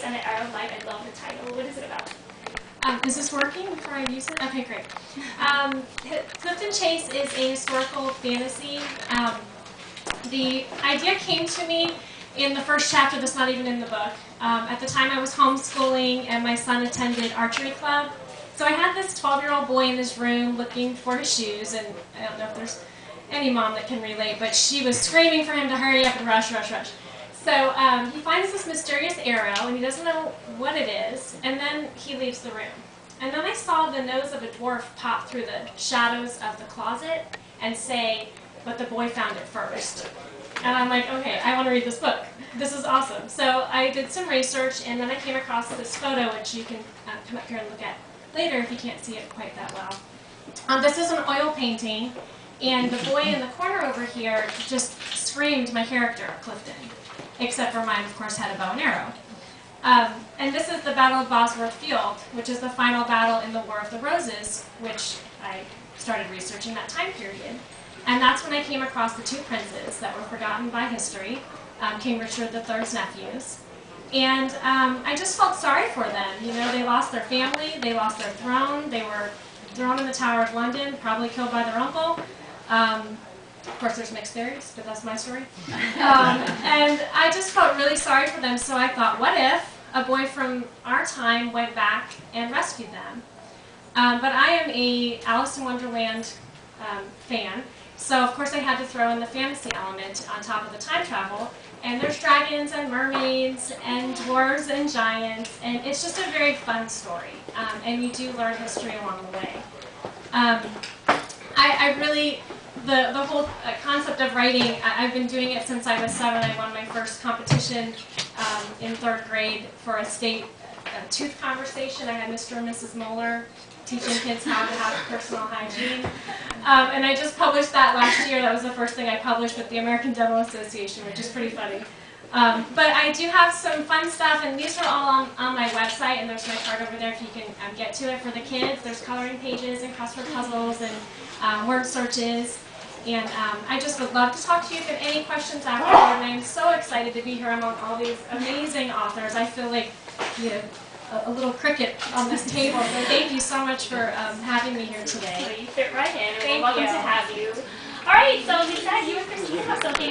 on the Arrow of Light. I love the title. What is it about? Is this working before I use it? Okay, great. Clifton Chase is a historical fantasy. The idea came to me in the first chapter that's not even in the book. At the time I was homeschooling and my son attended archery club. So I had this 12-year-old boy in his room looking for his shoes, and I don't know if there's any mom that can relate, but she was screaming for him to hurry up and rush, rush, rush. So he finds this mysterious arrow, and he doesn't know what it is, and then he leaves the room. And then I saw the nose of a dwarf pop through the shadows of the closet and say, "But the boy found it first." And I'm like, okay, I want to read this book. This is awesome. So I did some research, and then I came across this photo, which you can come up here and look at later if you can't see it quite that well. This is an oil painting, and the boy in the corner over here just screamed my character, Clifton. Except for mine, of course, had a bow and arrow. And this is the Battle of Bosworth Field, which is the final battle in the War of the Roses, which I started researching that time period. And that's when I came across the two princes that were forgotten by history, King Richard III's nephews. And I just felt sorry for them. You know, they lost their family, they lost their throne, they were thrown in the Tower of London, probably killed by their uncle. Of course, there's mixed theories, but that's my story. And I just felt really sorry for them, so I thought, what if a boy from our time went back and rescued them? But I am a Alice in Wonderland fan, so of course I had to throw in the fantasy element on top of the time travel. And there's dragons and mermaids and dwarves and giants, and it's just a very fun story. And you do learn history along the way. I really... The whole concept of writing, I've been doing it since I was 7. I won my first competition in 3rd grade for a state tooth conversation. I had Mr. and Mrs. Moeller teaching kids how to have personal hygiene. And I just published that last year. That was the first thing I published with the American Dental Association, which is pretty funny. But I do have some fun stuff, and these are all on my website, and there's my card over there if you can get to it for the kids. There's coloring pages and crossword puzzles and word searches. And I just would love to talk to you if you have any questions afterward. And I'm so excited to be here among all these amazing authors. I feel like, you know, a little cricket on this table. So thank you so much for having me here today. You fit right in, and we're welcome to have you. All right, so Lisa, you and Christine have something